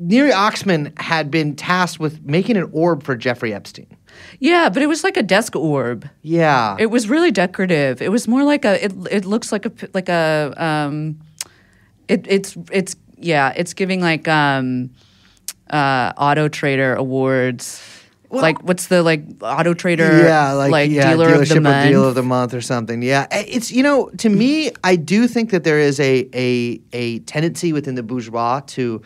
Neri Oxman had been tasked with making an orb for Jeffrey Epstein. Yeah, but it was like a desk orb. Yeah. It was really decorative. It was more like it looks like it's giving like Auto Trader awards. Well, like what's the Auto Trader dealer of the month? Dealer of the month or something. Yeah. It's to me, I do think that there is a tendency within the bourgeois to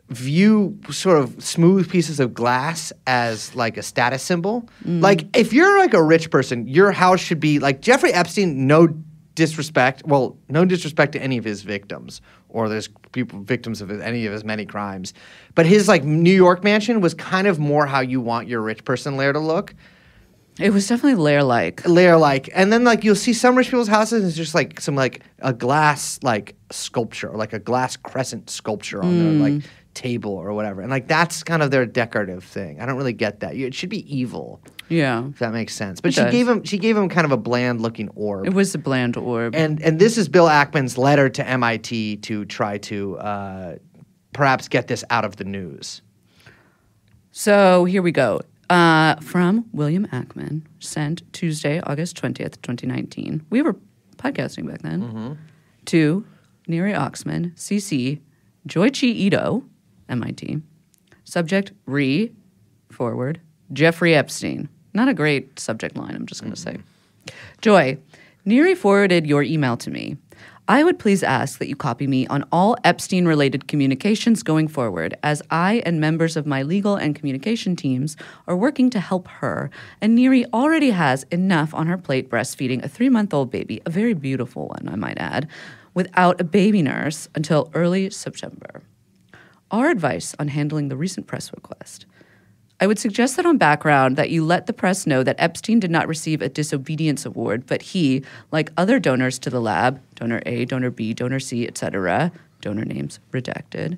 view sort of smooth pieces of glass as like a status symbol. Like if you're like a rich person, your house should be like Jeffrey Epstein, no disrespect to any of his victims or there's people victims of any of his many crimes. But his like New York mansion was kind of more how you want your rich person lair to look. It was definitely lair-like. Lair-like. And then like you'll see some rich people's houses and it's just like some like a glass like sculpture, like a glass crescent sculpture on their like table or whatever. And like that's kind of their decorative thing. I don't really get that. It should be evil. Yeah. If that makes sense. But she gave him kind of a bland looking orb. It was a bland orb. And this is Bill Ackman's letter to MIT to try to perhaps get this out of the news. So here we go. From William Ackman, sent Tuesday, August 20th, 2019. We were podcasting back then. To Neri Oxman, CC, Joichi Ito, MIT. Subject, forward, Jeffrey Epstein. Not a great subject line, I'm just going to say. Joy, Neri forwarded your email to me. I would please ask that you copy me on all Epstein-related communications going forward, as I and members of my legal and communication teams are working to help her, and Neri already has enough on her plate breastfeeding a 3-month-old baby, a very beautiful one, I might add, without a baby nurse until early September. Our advice on handling the recent press request. I would suggest that on background that you let the press know that Epstein did not receive a disobedience award, but he, like other donors to the lab, donor A, donor B, donor C, etc., donor names redacted,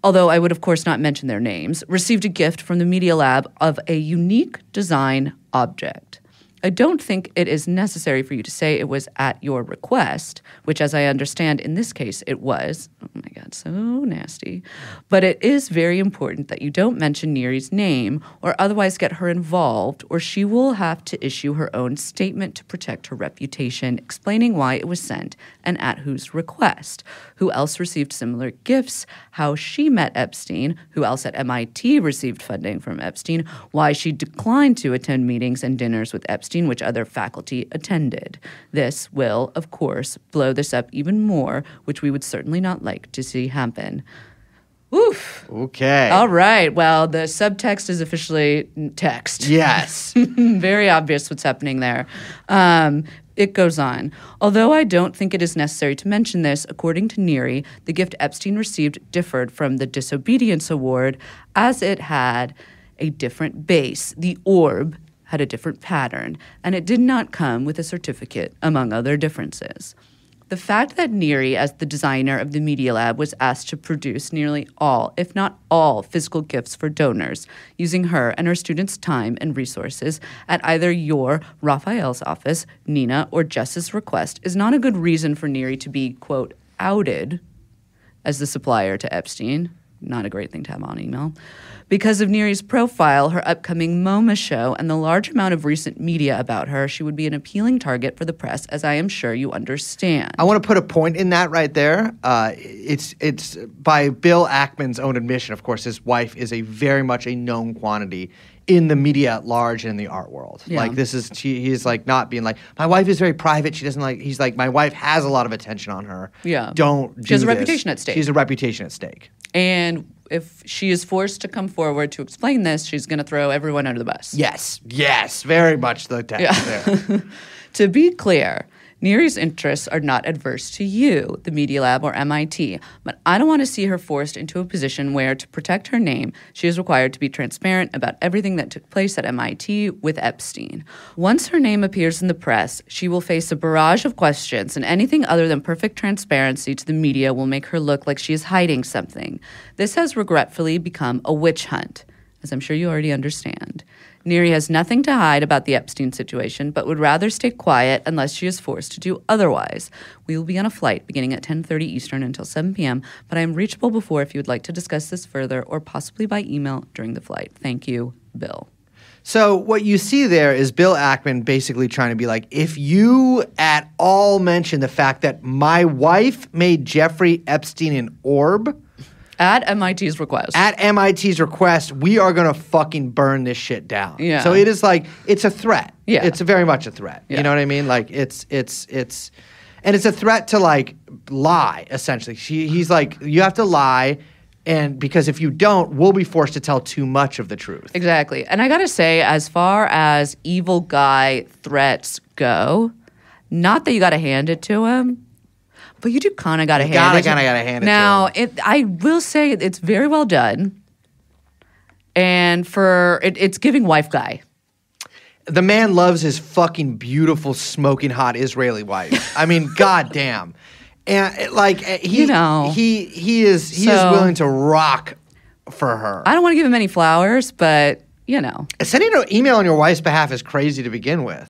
although I would of course not mention their names, received a gift from the Media Lab of a unique design object. I don't think it is necessary for you to say it was at your request, which as I understand in this case it was. Oh my God, so nasty. But it is very important that you don't mention Neri's name or otherwise get her involved, or she will have to issue her own statement to protect her reputation, explaining why it was sent and at whose request, who else received similar gifts, how she met Epstein, who else at MIT received funding from Epstein, why she declined to attend meetings and dinners with Epstein, which other faculty attended. This will, of course, blow this up even more, which we would certainly not like to see happen. Oof. Okay. All right. Well, the subtext is officially text. Yes. Very obvious what's happening there. It goes on. Although I don't think it is necessary to mention this, according to Neri, the gift Epstein received differed from the disobedience award as it had a different base. The orb had a different pattern, and it did not come with a certificate, among other differences. The fact that Neri, as the designer of the Media Lab, was asked to produce nearly all, if not all, physical gifts for donors, using her and her students' time and resources at either your, Raphael's office, Nina, or Jess's request, is not a good reason for Neri to be, quote, outed as the supplier to Epstein. Not a great thing to have on email. Because of Neri's profile, her upcoming MoMA show, and the large amount of recent media about her, she would be an appealing target for the press, as I am sure you understand. I want to put a point in that right there. It's by Bill Ackman's own admission, of course, his wife is a very much a known quantity in the media at large and in the art world. Yeah. Like he's like not being like, my wife is very private. She doesn't like, he's like, my wife has a lot of attention on her. Yeah. She has a reputation at stake. She has a reputation at stake. And if she is forced to come forward to explain this, she's going to throw everyone under the bus. Yes, very much the text there. To be clear, Neri's interests are not adverse to you, the Media Lab, or MIT, but I don't want to see her forced into a position where, to protect her name, she is required to be transparent about everything that took place at MIT with Epstein. Once her name appears in the press, she will face a barrage of questions, and anything other than perfect transparency to the media will make her look like she is hiding something. This has regretfully become a witch hunt, as I'm sure you already understand. Neri has nothing to hide about the Epstein situation, but would rather stay quiet unless she is forced to do otherwise. We will be on a flight beginning at 10:30 Eastern until 7 p.m., but I am reachable before if you would like to discuss this further or possibly by email during the flight. Thank you, Bill. So what you see there is Bill Ackman basically trying to be like, if you at all mention the fact that my wife made Jeffrey Epstein an orb, At MIT's request. at MIT's request, we are going to fucking burn this shit down. Yeah. So it is like, it's a threat. Yeah. It's very much a threat. Yeah. You know what I mean? Like and it's a threat to like lie, essentially. He's like, you have to lie, and because if you don't, we'll be forced to tell too much of the truth. Exactly. And I got to say, as far as evil guy threats go, not that you got to hand it to him, but you do kind of got to hand it to him. Gotta hand it Now, to him. I will say it's very well done. And it's giving wife guy. The man loves his fucking beautiful, smoking hot Israeli wife. I mean, goddamn. And he is willing to rock for her. I don't want to give him any flowers, but, Sending an email on your wife's behalf is crazy to begin with.